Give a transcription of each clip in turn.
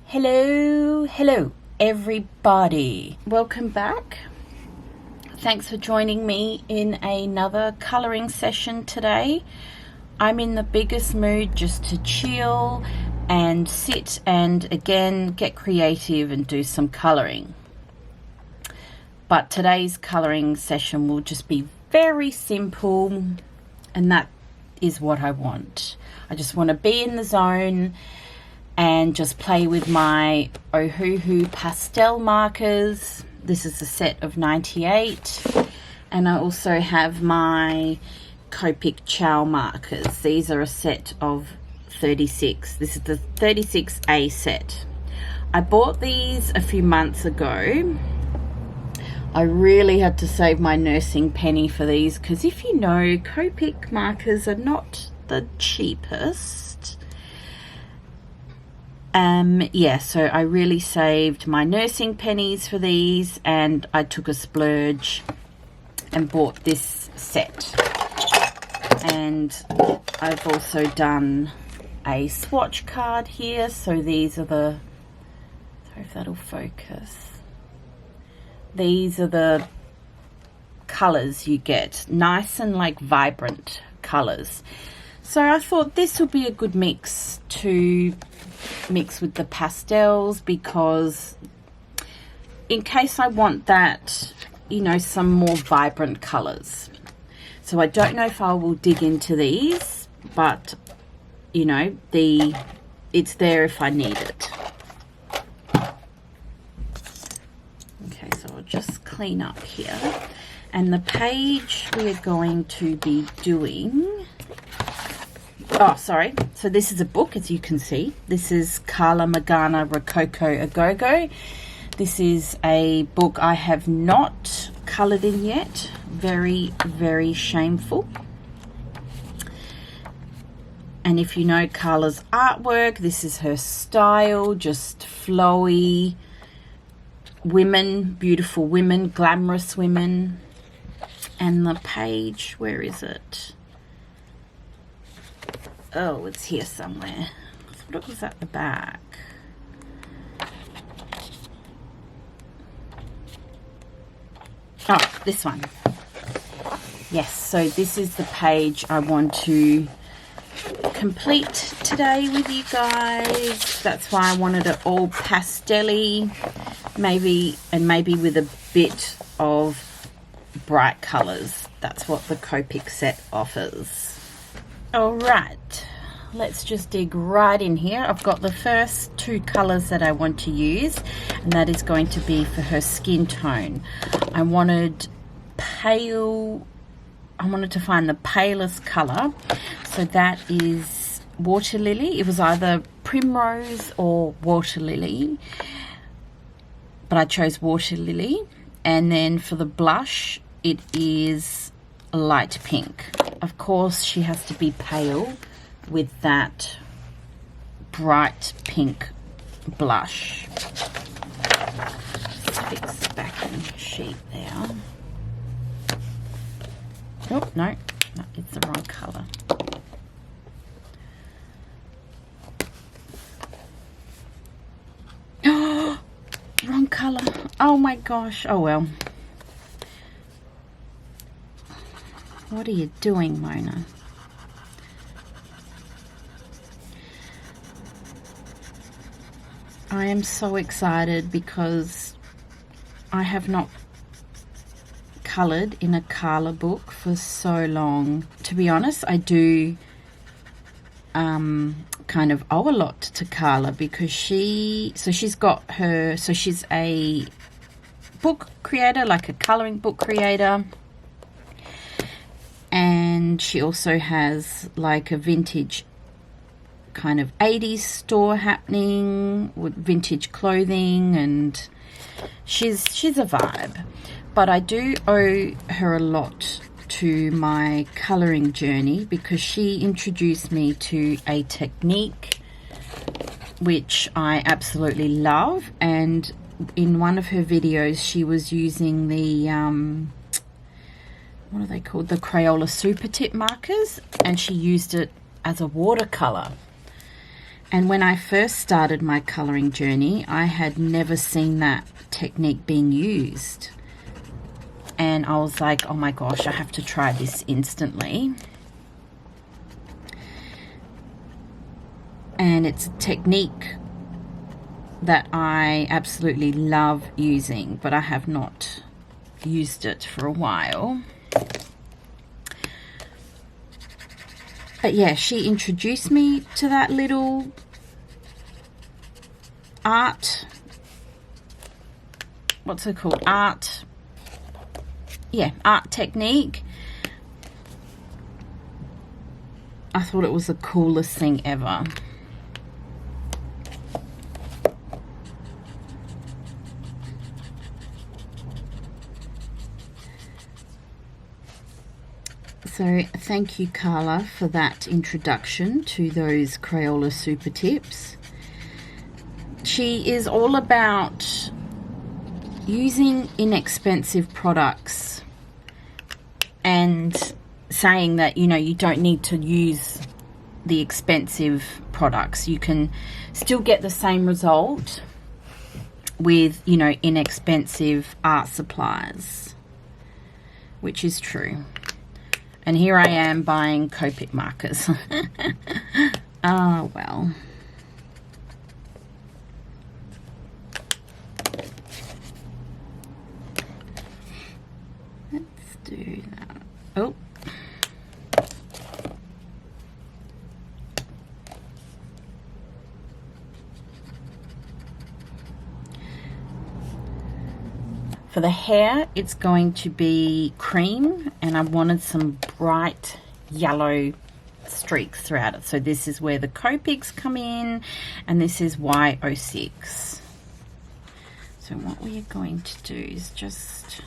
Hello everybody. Welcome back. Thanks for joining me in another colouring session today. I'm in the biggest mood just to chill and sit and again get creative and do some colouring. But today's colouring session will just be very simple, and that is what I want. I just want to be in the zone and just play with my Ohuhu pastel markers. This is a set of 98, and I also have my Copic ciao markers. These are a set of 36. This is the 36A set. I bought these a few months ago. I really had to save my nursing penny for these because if you know, Copic markers are not the cheapest. Yeah, so I really saved my nursing pennies for these, and I took a splurge and bought this set. And I've also done a swatch card here. So these are the, sorry if that'll focus. These are the colors you get, nice and like vibrant colors. So I thought this would be a good mix to mix with the pastels, because in case I want that, you know, some more vibrant colors. So I don't know if I will dig into these, but you know, it's there if I need it. Okay, so I'll just clean up here. And the page we are going to be doing, oh, sorry. So this is a book, as you can see. This is Carla Magana Rococo A Go Go. This is a book I have not coloured in yet. Very, very shameful. And if you know Carla's artwork, this is her style, just flowy women, beautiful women, glamorous women. And the page, where is it? Oh, it's here somewhere. I thought it was at the back. Oh, this one. Yes, so this is the page I want to complete today with you guys. That's why I wanted it all pastel-y, maybe with a bit of bright colors. That's what the Copic set offers. All right, let's just dig right in here. I've got the first two colors that I want to use, and that is going to be for her skin tone. I wanted pale. I wanted to find the palest color, so that is water lily. It was either primrose or water lily, but I chose water lily. And then for the blush, it is light pink. Of course, she has to be pale with that bright pink blush. Let's fix the backing sheet there. Oh, no, it's the wrong colour. Oh, wrong colour. Oh my gosh. Oh well. What are you doing, Mona? I am so excited because I have not coloured in a Carla book for so long. To be honest, I do kind of owe a lot to Carla, because she's a book creator, like a colouring book creator, and she also has like a vintage kind of 80s store happening with vintage clothing, and she's a vibe. But I do owe her a lot to my colouring journey, because she introduced me to a technique which I absolutely love. And in one of her videos, she was using the what are they called, the Crayola Super Tip markers, and she used it as a watercolor. And when I first started my colouring journey, I had never seen that technique being used. And I was like, oh my gosh, I have to try this instantly. And it's a technique that I absolutely love using, but I have not used it for a while. But yeah, she introduced me to that little art, what's it called? Art technique. I thought it was the coolest thing ever. So thank you, Carla, for that introduction to those Crayola super tips. She is all about using inexpensive products and saying that, you know, you don't need to use the expensive products. You can still get the same result with, you know, inexpensive art supplies, which is true. And here I am buying Copic markers. Oh, well. Let's do that. Oh. For the hair, it's going to be cream, and I wanted some bright yellow streaks throughout it. So this is where the Copics come in, and this is Y06. So what we are going to do is just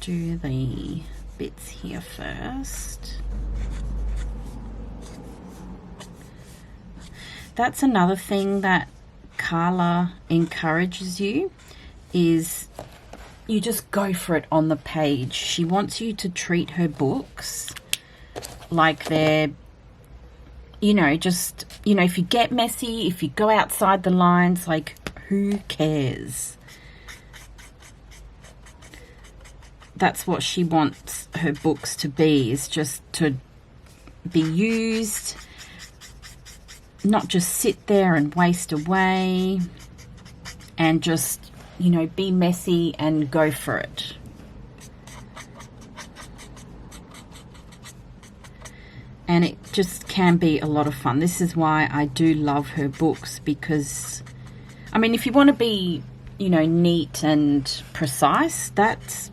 do the bits here first. That's another thing that Carla encourages you, is you just go for it on the page. She wants you to treat her books like they're, you know, just, you know, if you get messy, if you go outside the lines, like, who cares? That's what she wants her books to be, is just to be used, not just sit there and waste away, and just, you know, be messy and go for it. And it just can be a lot of fun. This is why I do love her books, because, I mean, if you want to be, you know, neat and precise, that's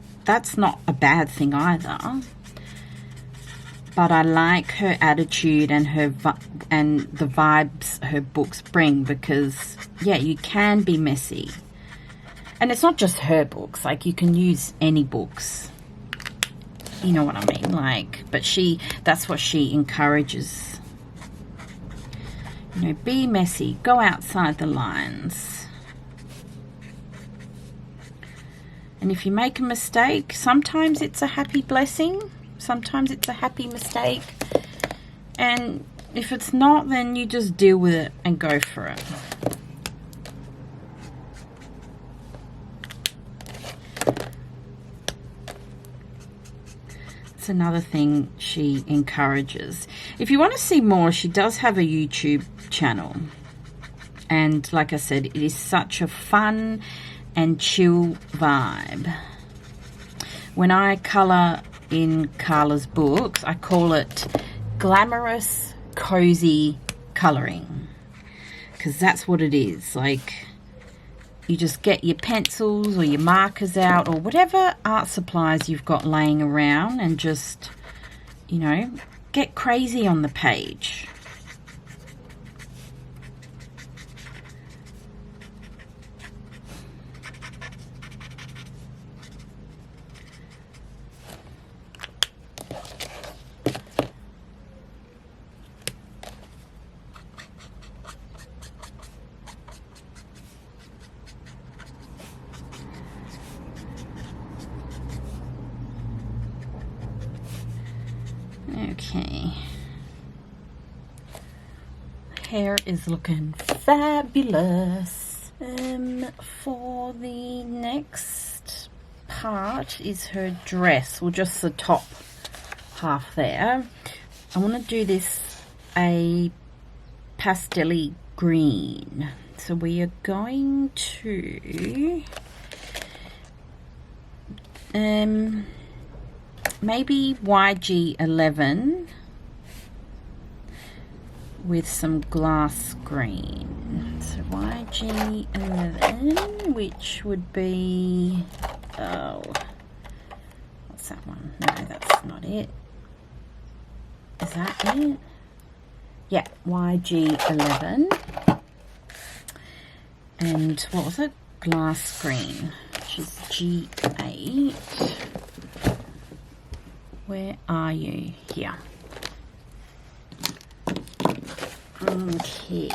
not a bad thing either. But I like her attitude and and the vibes her books bring, because, yeah, you can be messy. And it's not just her books, like, you can use any books. You know what I mean? Like, but that's what she encourages. You know, be messy, go outside the lines. And if you make a mistake, sometimes it's a happy blessing, sometimes it's a happy mistake. And if it's not, then you just deal with it and go for it. Another thing she encourages. If you want to see more, she does have a YouTube channel, and like I said, it is such a fun and chill vibe. When I colour in Carla's books, I call it glamorous cozy colouring, because that's what it is. Like, you just get your pencils or your markers out, or whatever art supplies you've got laying around, and just, you know, get crazy on the page. hair is looking fabulous. For the next part is her dress, or just the top half there. I want to do this a pastel-y green. So we are going to maybe YG11 with some glass green. So YG11, which would be, oh, what's that one? No, that's not it. Is that it? Yeah, YG11. And what was it? Glass green, which is G8. Where are you? Here. Okay.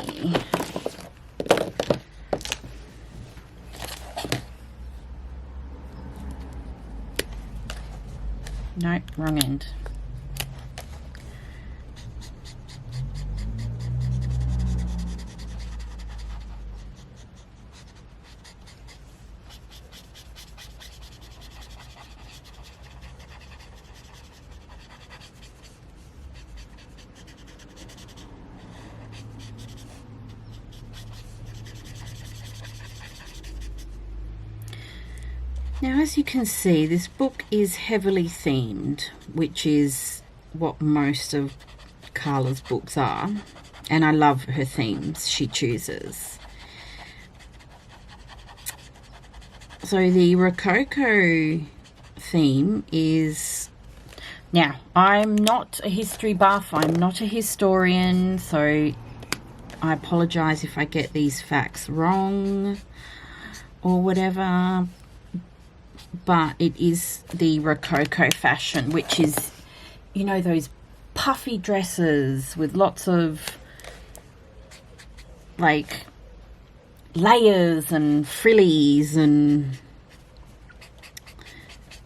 Nope, wrong end. Now, as you can see, this book is heavily themed, which is what most of Carla's books are, and I love her themes she chooses. So the Rococo theme is, now I'm not a history buff, I'm not a historian, so I apologize if I get these facts wrong or whatever. But it is the Rococo fashion, which is, you know, those puffy dresses with lots of like layers and frillies and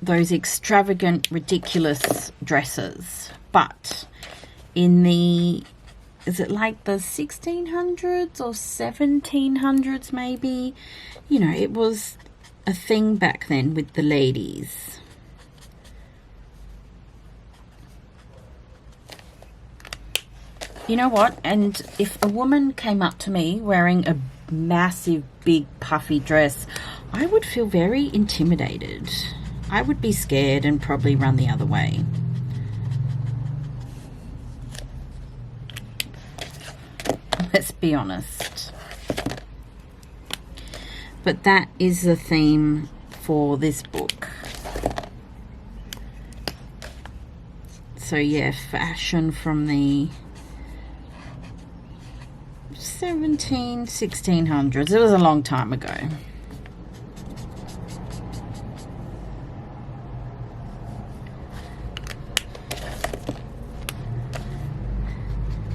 those extravagant, ridiculous dresses. But in the, is it like the 1600s or 1700s maybe? You know, it was a thing back then with the ladies. You know what? And if a woman came up to me wearing a massive, big, puffy dress, I would feel very intimidated. I would be scared and probably run the other way. Let's be honest. But that is the theme for this book. So yeah, fashion from the 1600s. It was a long time ago.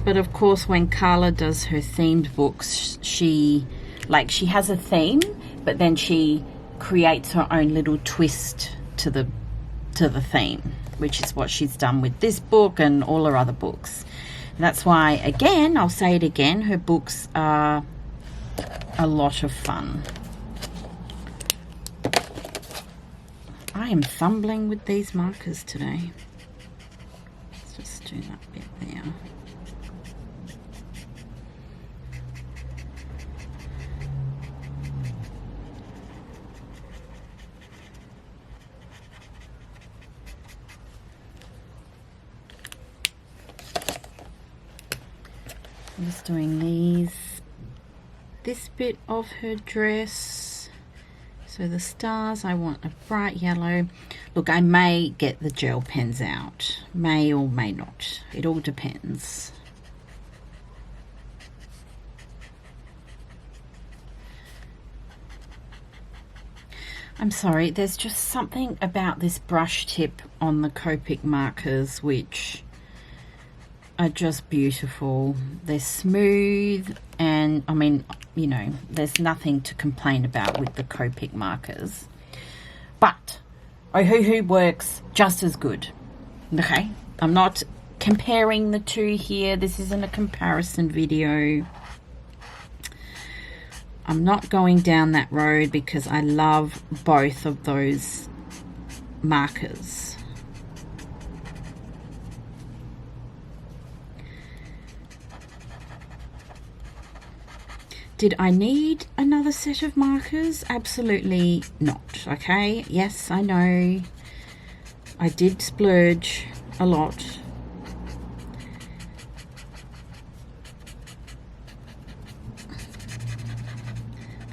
But of course, when Carla does her themed books, she has a theme, but then she creates her own little twist to the theme, which is what she's done with this book and all her other books. And that's why, again, I'll say it again, her books are a lot of fun. I am fumbling with these markers today. Let's just do that bit there. I'm just doing this bit of her dress. So the stars, I want a bright yellow. Look, I may get the gel pens out, may or may not. It all depends. I'm sorry, there's just something about this brush tip on the Copic markers which are just beautiful. They're smooth, and I mean, you know, there's nothing to complain about with the Copic markers. But Ohuhu works just as good. Okay, I'm not comparing the two here. This isn't a comparison video. I'm not going down that road because I love both of those markers. Did I need another set of markers? Absolutely not, okay? Yes, I know. I did splurge a lot.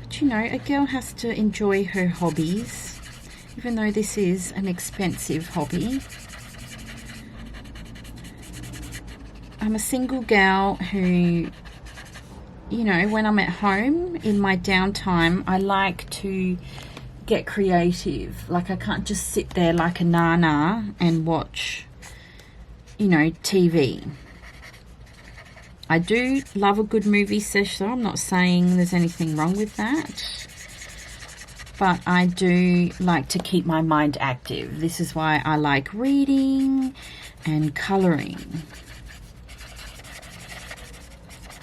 But you know, a girl has to enjoy her hobbies, even though this is an expensive hobby. I'm a single gal who, you know, when I'm at home in my downtime, I like to get creative. Like, I can't just sit there like a nana and watch, you know, TV. I do love a good movie session. I'm not saying there's anything wrong with that, but I do like to keep my mind active. This is why I like reading and colouring.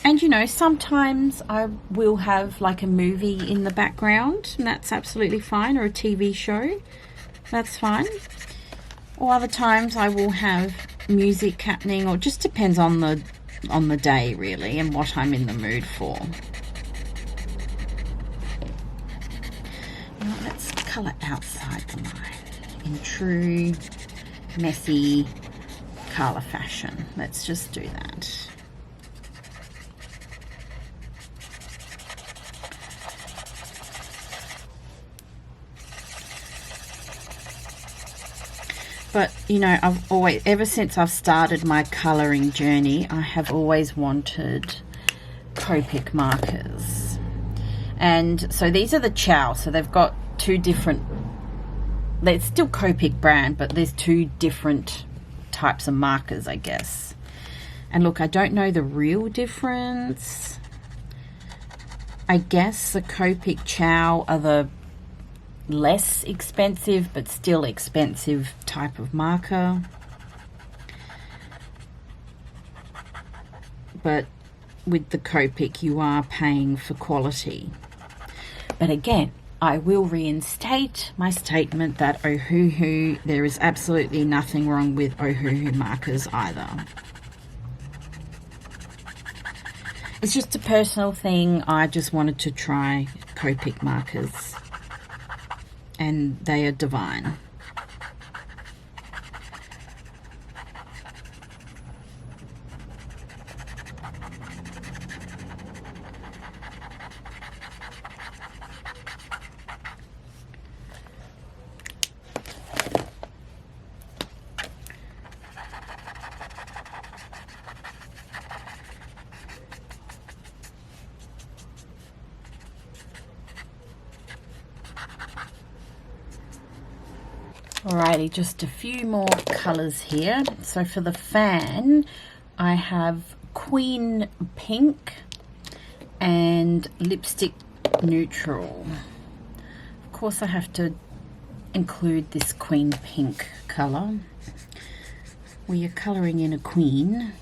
And, you know, sometimes I will have like a movie in the background, and that's absolutely fine, or a TV show. That's fine. Or other times I will have music happening, or just depends on the day really and what I'm in the mood for. Now let's colour outside the line in true messy colour fashion. Let's just do that. But, you know, I've always, ever since I've started my colouring journey, I have always wanted Copic markers. And so these are the Ciao. So they've got two different, it's still Copic brand, but there's two different types of markers, I guess. And look, I don't know the real difference. I guess the Copic Ciao are the less expensive but still expensive type of marker, but with the Copic you are paying for quality. But again, I will reinstate my statement that Ohuhu, there is absolutely nothing wrong with Ohuhu markers either. It's just a personal thing. I just wanted to try Copic markers, and they are divine. Alrighty, just a few more colours here. So for the fan, I have Queen Pink and Lipstick Neutral. Of course, I have to include this Queen Pink colour. We are colouring in a queen.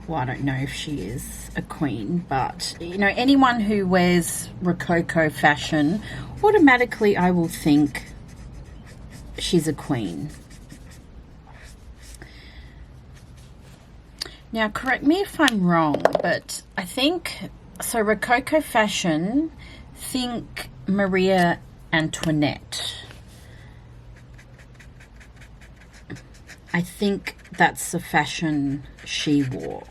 Well, I don't know if she is a queen, but, you know, anyone who wears Rococo fashion, automatically I will think she's a queen. Now, correct me if I'm wrong, but I think, so Rococo fashion, think Maria Antoinette. I think that's the fashion she wore,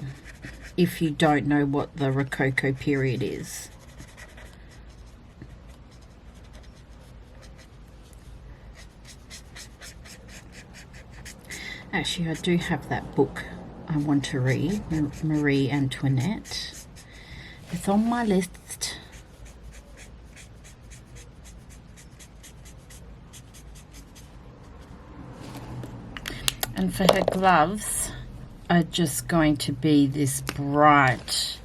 if you don't know what the Rococo period is. Actually, I do have that book I want to read, Marie Antoinette. It's on my list. And for her gloves are just going to be this bright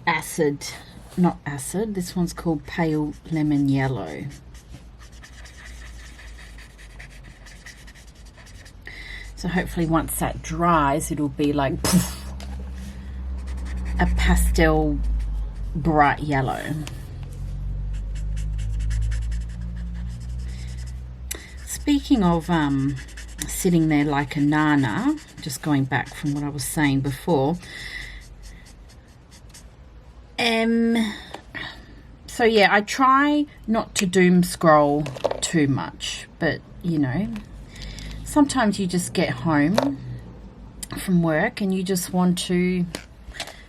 acid, not acid, this one's called Pale Lemon Yellow. So hopefully once that dries, it'll be like poof, a pastel bright yellow. Speaking of sitting there like a nana, just going back from what I was saying before. So yeah, I try not to doom scroll too much, but you know, sometimes you just get home from work and you just want to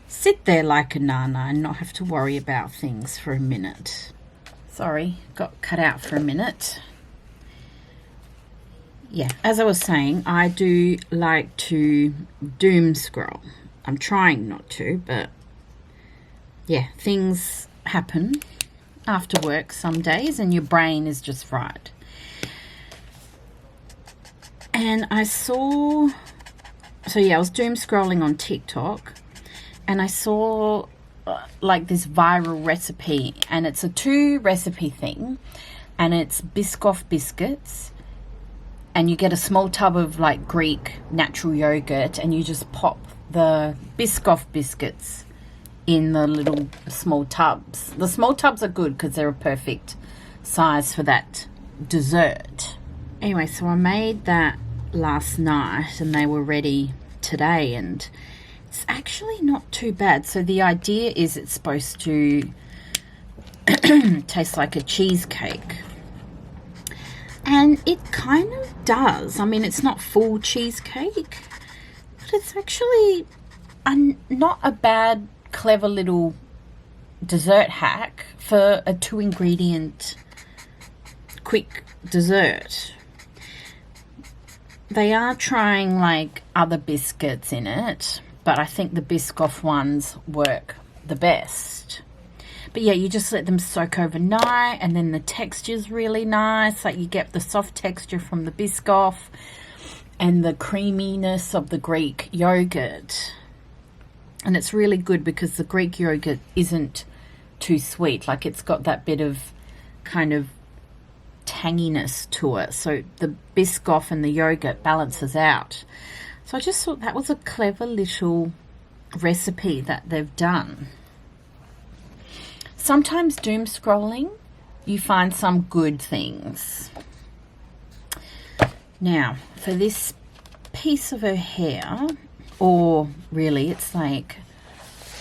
sit there like a nana and not have to worry about things for a minute. Sorry, got cut out for a minute. Yeah, as I was saying, I do like to doom scroll. I'm trying not to, but yeah, things happen after work some days and your brain is just fried. And I saw, so yeah, I was doom scrolling on TikTok and I saw like this viral recipe, and it's a 2 recipe thing, and it's Biscoff biscuits, and you get a small tub of like Greek natural yogurt and you just pop the Biscoff biscuits in the little small tubs. The small tubs are good because they're a perfect size for that dessert. Anyway, so I made that last night and they were ready today, and it's actually not too bad. So the idea is it's supposed to taste like a cheesecake, and it kind of does. I mean, it's not full cheesecake, but it's actually not a bad, clever little dessert hack for a 2-ingredient quick dessert. They are trying like other biscuits in it, but I think the Biscoff ones work the best. But yeah, you just let them soak overnight, and then the texture's really nice. Like you get the soft texture from the Biscoff and the creaminess of the Greek yogurt. And it's really good because the Greek yogurt isn't too sweet. Like it's got that bit of kind of tanginess to it. So the Biscoff and the yogurt balances out. So I just thought that was a clever little recipe that they've done. Sometimes doom scrolling, you find some good things. Now, for this piece of her hair, or really it's like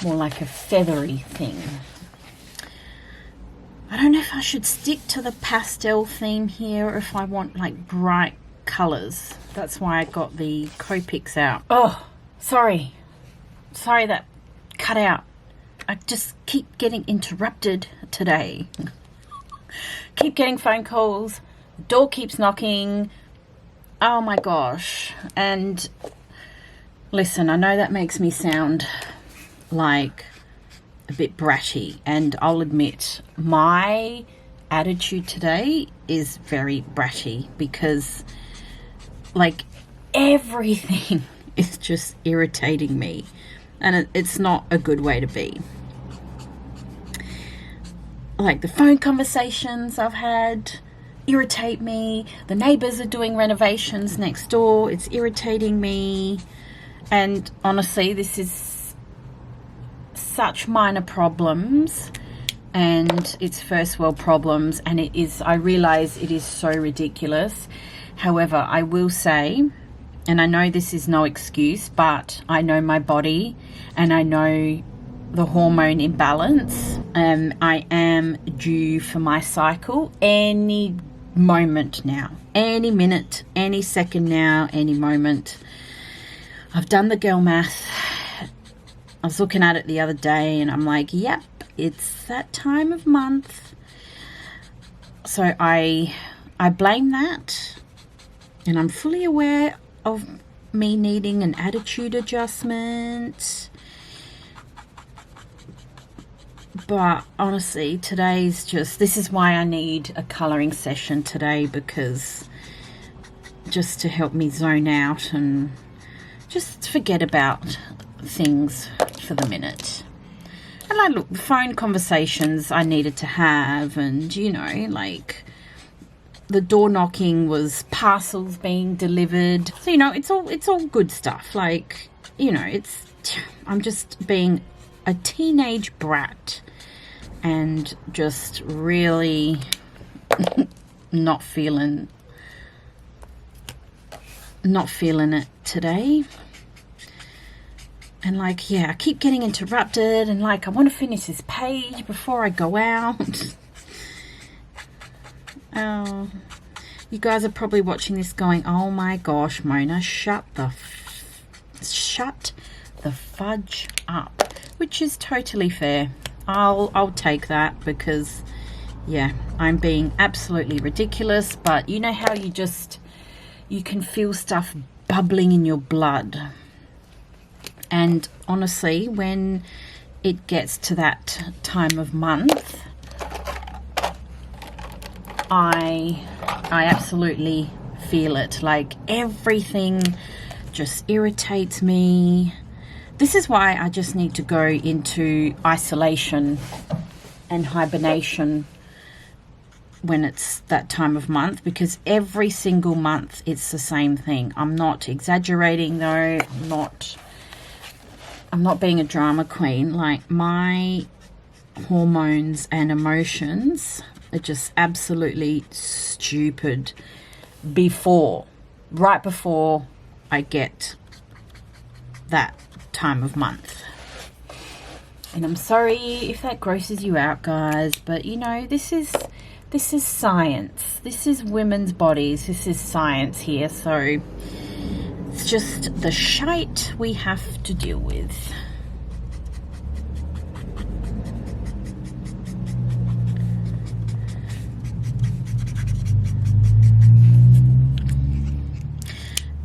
more like a feathery thing, I don't know if I should stick to the pastel theme here or if I want like bright colors. That's why I got the Copics out. Oh, sorry that cut out. I just keep getting interrupted today. Keep getting phone calls. The door keeps knocking. Oh my gosh. And listen, I know that makes me sound like a bit bratty, and I'll admit my attitude today is very bratty because like everything is just irritating me, and it's not a good way to be. Like the phone conversations I've had irritate me. The neighbors are doing renovations next door. It's irritating me. And honestly, this is such minor problems, and it's first world problems, and it is, I realize it is so ridiculous. However, I will say, and I know this is no excuse, but I know my body and I know the hormone imbalance. I am due for my cycle any moment now, any minute, any second now, any moment. I've done the girl math. I was looking at it the other day and I'm like, yep, it's that time of month. So I blame that, and I'm fully aware of me needing an attitude adjustment. But honestly, today's just, this is why I need a colouring session today, because just to help me zone out and just forget about things for the minute. And like, look, phone conversations I needed to have, and you know, like the door knocking was parcels being delivered. So, you know, it's all good stuff. Like, you know, I'm just being a teenage brat and just really not feeling it today. And like, yeah, I keep getting interrupted, and like, I want to finish this page before I go out. Oh, you guys are probably watching this going, oh my gosh, Mona, shut the fudge up, which is totally fair. I'll take that, because yeah, I'm being absolutely ridiculous. But you know how you can feel stuff bubbling in your blood. And honestly, when it gets to that time of month, I absolutely feel it. Like, everything just irritates me. This is why I just need to go into isolation and hibernation when it's that time of month, because every single month it's the same thing. I'm not exaggerating though. I'm not being a drama queen. Like, my hormones and emotions are just absolutely stupid right before I get that time of month. And I'm sorry if that grosses you out, guys, but you know, this is science. This is women's bodies. This is science here. So it's just the shite we have to deal with.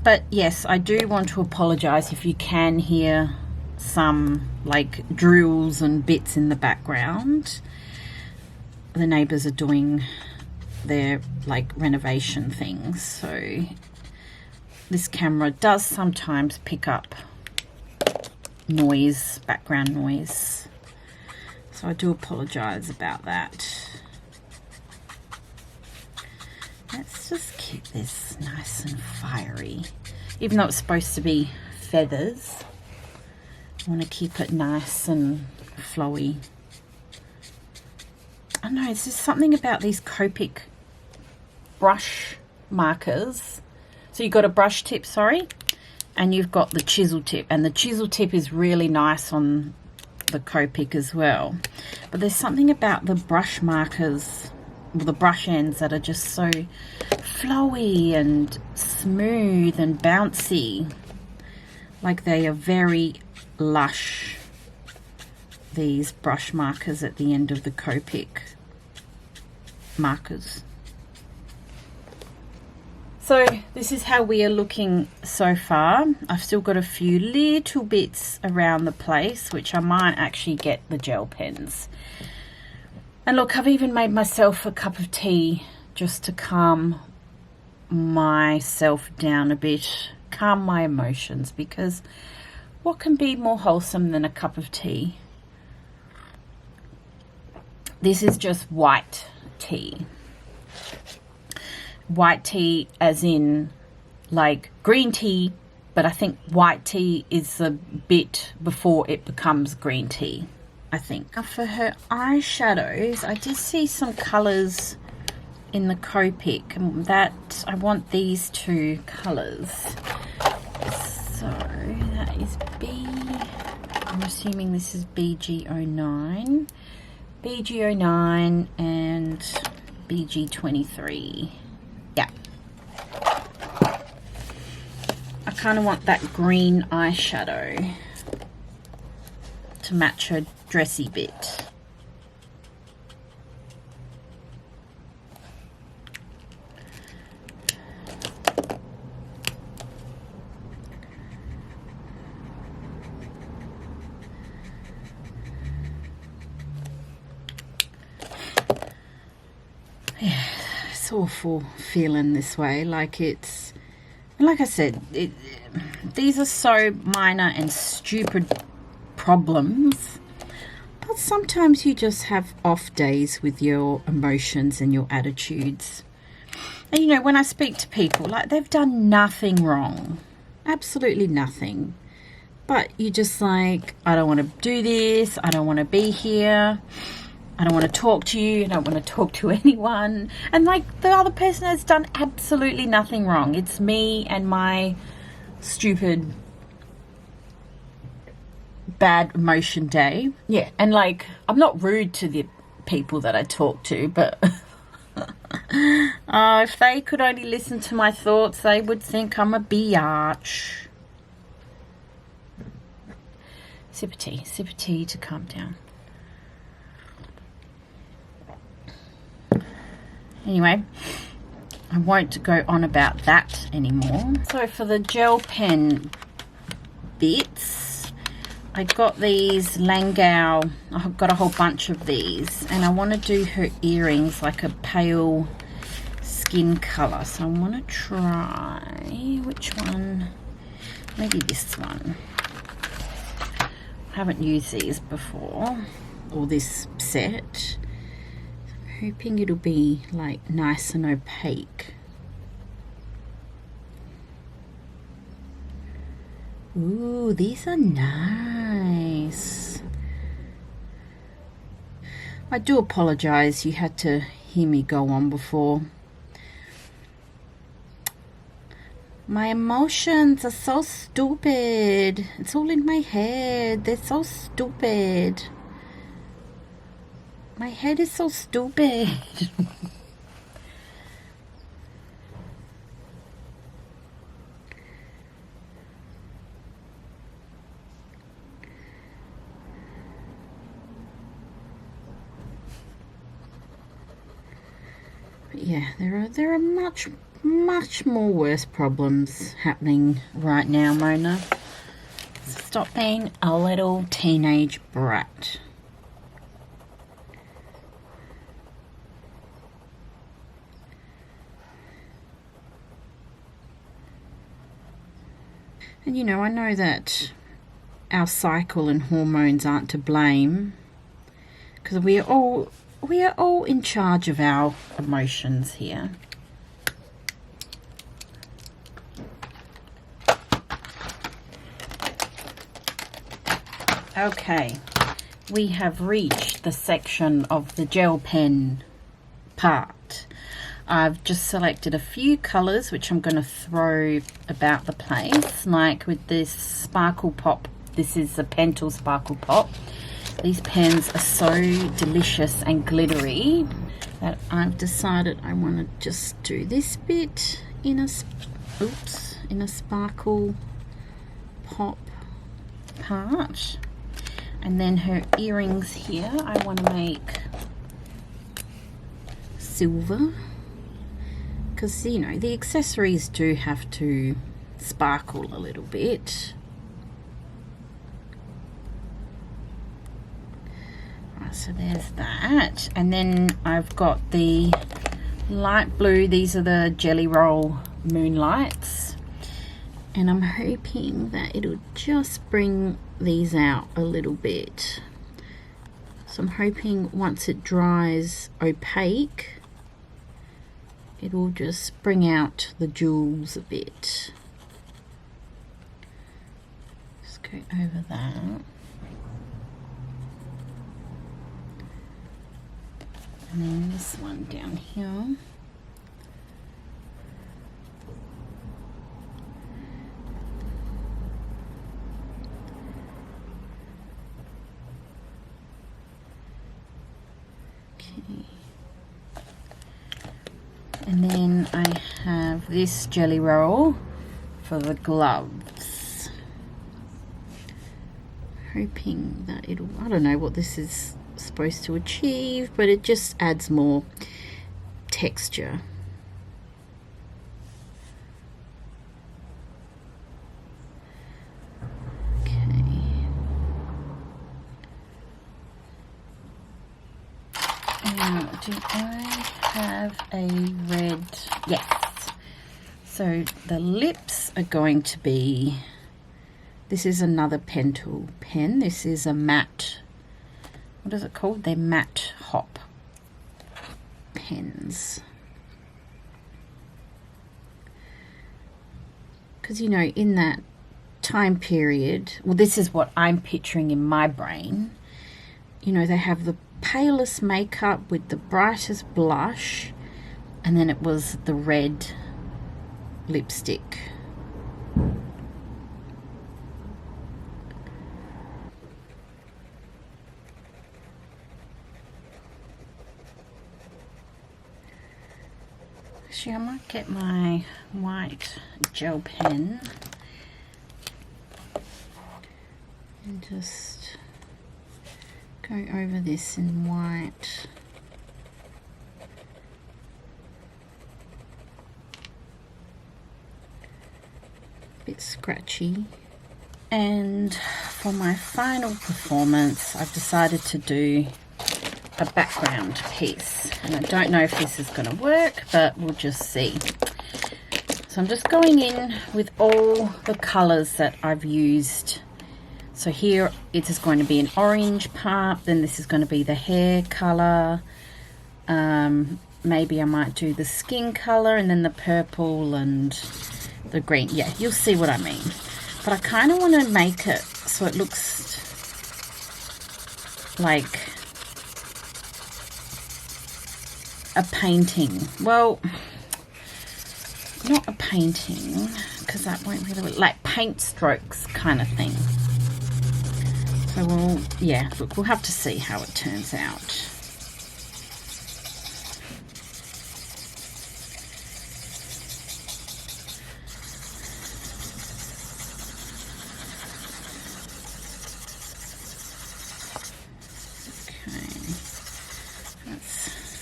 But yes, I do want to apologize if you can hear some like drills and bits in the background. The neighbors are doing their like renovation things, so this camera does sometimes pick up noise, background noise. So I do apologize about that. Let's just keep this nice and fiery. Even though it's supposed to be feathers, I want to keep it nice and flowy. I don't know, it's just something about these Copic brush markers. So you've got a brush tip, sorry, and you've got the chisel tip. And the chisel tip is really nice on the Copic as well. But there's something about the brush markers, the brush ends, that are just so flowy and smooth and bouncy. Like, they are very lush, these brush markers at the end of the Copic markers. So this is how we are looking so far. I've still got a few little bits around the place, which I might actually get the gel pens. And look, I've even made myself a cup of tea just to calm myself down a bit, calm my emotions, because what can be more wholesome than a cup of tea? This is just white tea. White tea as in like green tea, but I think white tea is the bit before it becomes green tea, I think. Now for her eyeshadows, I did see some colours in the Copic, and that I want these two colours. So that is I'm assuming this is BG09, BG09 and BG23. Yeah. I kind of want that green eyeshadow to match her dressy bit. Yeah, it's awful feeling this way. Like it's, like I said, these are so minor and stupid problems, but sometimes you just have off days with your emotions and your attitudes. And you know, when I speak to people, like, they've done nothing wrong, absolutely nothing, but you're just like, I don't want to do this, I don't want to be here, I don't want to talk to you, I don't want to talk to anyone. And like, the other person has done absolutely nothing wrong. It's me and my stupid bad emotion day. Yeah, and like, I'm not rude to the people that I talk to, but oh, if they could only listen to my thoughts, they would think I'm a biatch. Sip of tea to calm down. Anyway, I won't go on about that anymore. So for the gel pen bits, I got these Langau. I've got a whole bunch of these, and I want to do her earrings like a pale skin color. So I want to try, which one? Maybe this one. I haven't used these before, or this set. I'm hoping it'll be like nice and opaque. Ooh, these are nice. I do apologize, you had to hear me go on before. My emotions are so stupid. It's all in my head. They're so stupid. My head is so stupid. But yeah, there are much more worse problems happening right now, Mona. Stop being a little teenage brat. And you know, I know that our cycle and hormones aren't to blame, because we are all in charge of our emotions here. Okay, we have reached the section of the gel pen part. I've just selected a few colors which I'm going to throw about the place, like with this Sparkle Pop. This is a Pentel Sparkle Pop. These pens are so delicious and glittery that I've decided I want to just do this bit in a Sparkle Pop part. And then her earrings here, I want to make silver, because you know, the accessories do have to sparkle a little bit. Right, so there's that. And then I've got the light blue. These are the Jelly Roll Moonlights, and I'm hoping that it'll just bring these out a little bit. So I'm hoping once it dries opaque, it will just bring out the jewels a bit. Just go over that. And then this one down here. And then I have this Jelly Roll for the gloves. Hoping that it'll, I don't know what this is supposed to achieve, but it just adds more texture. Okay. Now, do I have a red? Yes. So the lips are going to be, this is another Pentel pen. This is a matte, what is it called? They're matte hop pens. because, you know, in that time period, well, this is what I'm picturing in my brain, you know, they have the palest makeup with the brightest blush, and then it was the red lipstick. Actually, I might get my white gel pen and just go over this in white. Bit scratchy. And for my final performance, I've decided to do a background piece, and I don't know if this is going to work, but we'll just see. So I'm just going in with all the colors that I've used. So here it is going to be an orange part, then this is going to be the hair color, maybe I might do the skin color, and then the purple and the green. Yeah, you'll see what I mean. But I kind of want to make it so it looks like a painting. Well, not a painting, because that won't really, like paint strokes kind of thing. So we'll, yeah, look, we'll have to see how it turns out.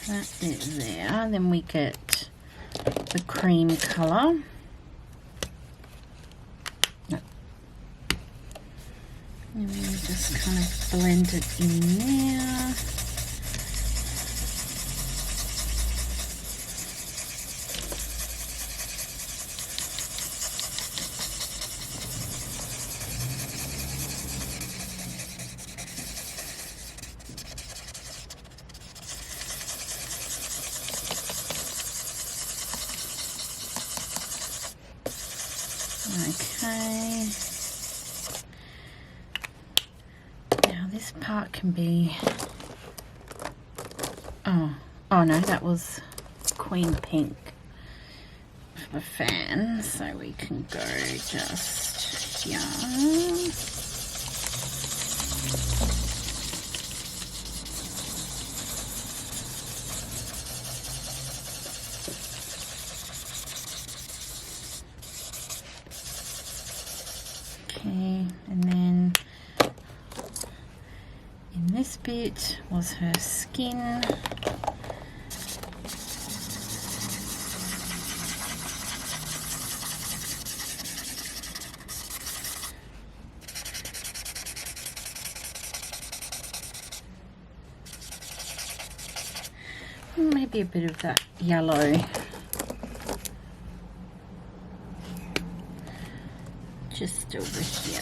That bit there, then we get the cream colour. No. And we just kind of blend it in there. Okay, now this part can be, oh no, that was Queen Pink for the fan, so we can go just here. Okay, and then in this bit was her skin. Maybe a bit of that yellow. Just over here.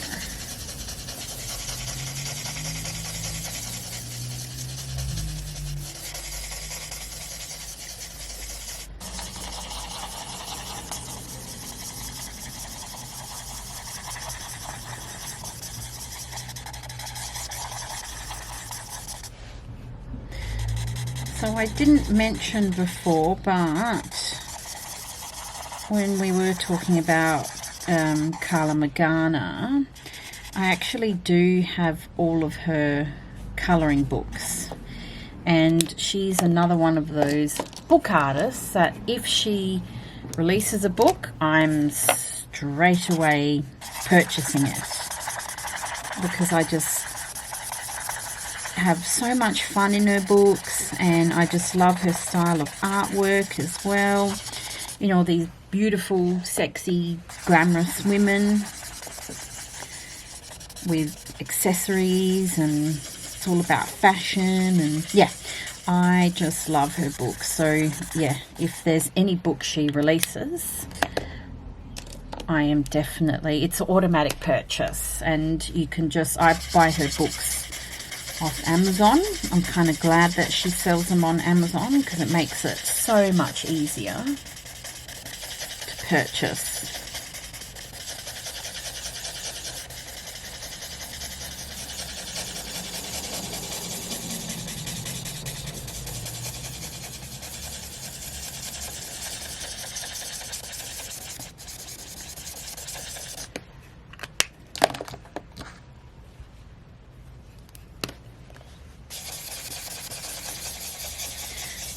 So I didn't mention before, but when we were talking about Carla Magana, I actually do have all of her colouring books, and she's another one of those book artists that if she releases a book, I'm straight away purchasing it, because I just have so much fun in her books, and I just love her style of artwork as well. You know, these beautiful, sexy, glamorous women with accessories, and it's all about fashion, and yeah, I just love her books. So yeah, if there's any book she releases, I am definitely, it's an automatic purchase, and you can just, I buy her books off Amazon. I'm kind of glad that she sells them on Amazon, because it makes it so much easier purchase.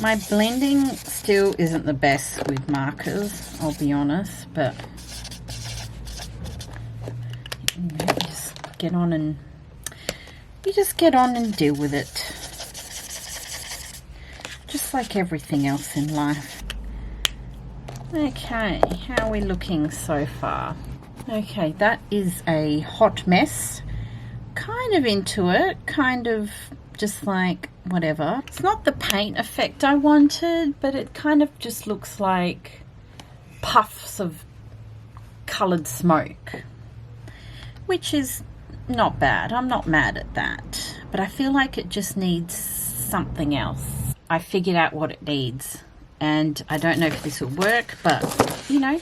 My blending still isn't the best with markers, I'll be honest, but you just get on and deal with it. Just like everything else in life. Okay, how are we looking so far? Okay, that is a hot mess. Kind of into it, kind of just like whatever. It's not the paint effect I wanted, but it kind of just looks like puffs of coloured smoke, which is not bad. I'm not mad at that, but I feel like it just needs something else. I figured out what it needs, and I don't know if this will work, but you know,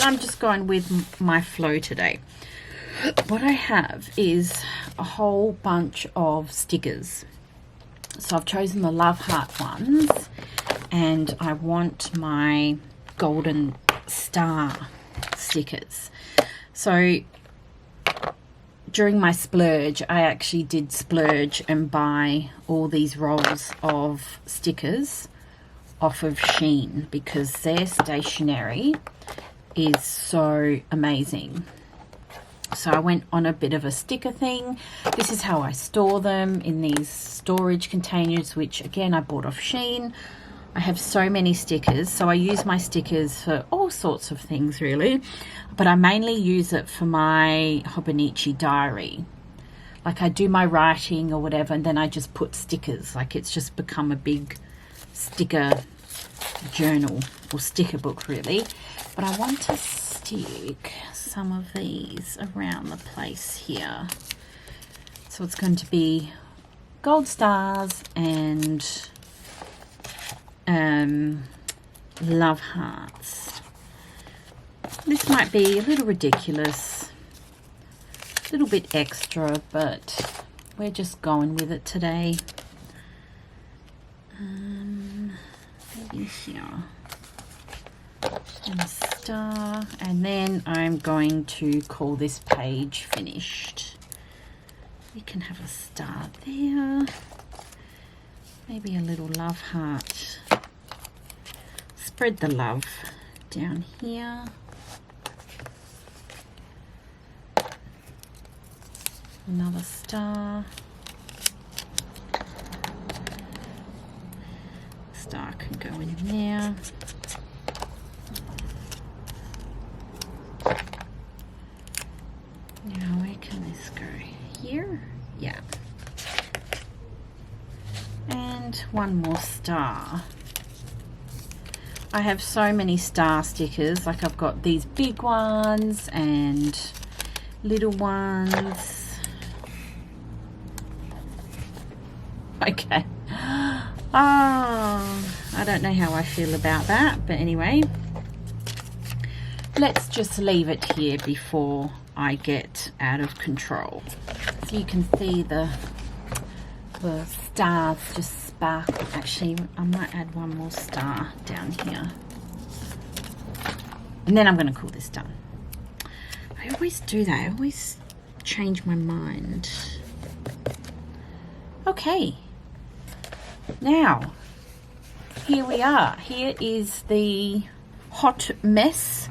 I'm just going with my flow today. What I have is a whole bunch of stickers. So I've chosen the love heart ones, and I want my golden star stickers. So during my splurge, I actually did splurge and buy all these rolls of stickers off of Shein because their stationery is so amazing. So I went on a bit of a sticker thing. This is how I store them, in these storage containers, which again I bought off Shein. I have so many stickers, so I use my stickers for all sorts of things really, but I mainly use it for my Hobonichi diary. Like I do my writing or whatever, and then I just put stickers. Like it's just become a big sticker journal or sticker book really. But I want to stick some of these around the place here. So it's going to be gold stars and love hearts. This might be a little ridiculous, a little bit extra, but we're just going with it today. Maybe here. And a star, and then I'm going to call this page finished. We can have a star there, maybe a little love heart. Spread the love down here. Another star. Star can go in there. Now where can this go? Here? Yeah. And one more star. I have so many star stickers. Like I've got these big ones and little ones. Okay. I don't know how I feel about that, but anyway, let's just leave it here before I get out of control. So you can see the stars just sparkle. Actually, I might add one more star down here, and then I'm going to call this done. I always do that. I always change my mind. Okay, now here we are. Here is the hot mess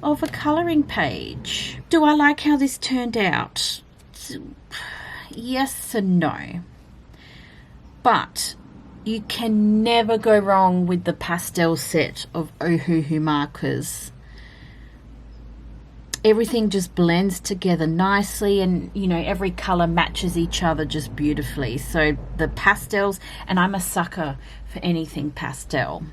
of a colouring page. Do I like how this turned out? Yes and no. But you can never go wrong with the pastel set of Ohuhu markers. Everything just blends together nicely, and you know, every colour matches each other just beautifully. So the pastels, and I'm a sucker for anything pastel.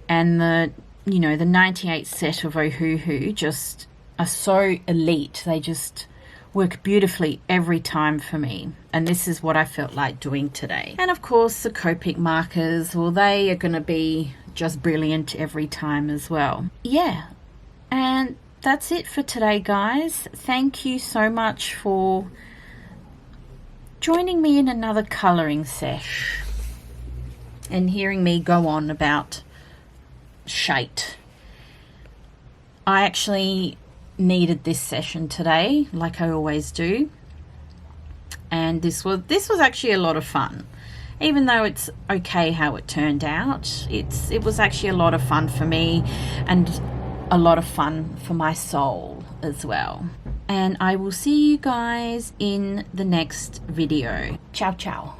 And the, you know, the 98 set of Ohuhu just are so elite. They just work beautifully every time for me, and this is what I felt like doing today. And of course the Copic markers, well, they are going to be just brilliant every time as well. Yeah, and that's it for today, guys. Thank you so much for joining me in another colouring sesh and hearing me go on about shite. I actually needed this session today, like I always do, and this was actually a lot of fun, even though it's okay how it turned out, it was actually a lot of fun for me and a lot of fun for my soul as well. And I will see you guys in the next video. Ciao, ciao.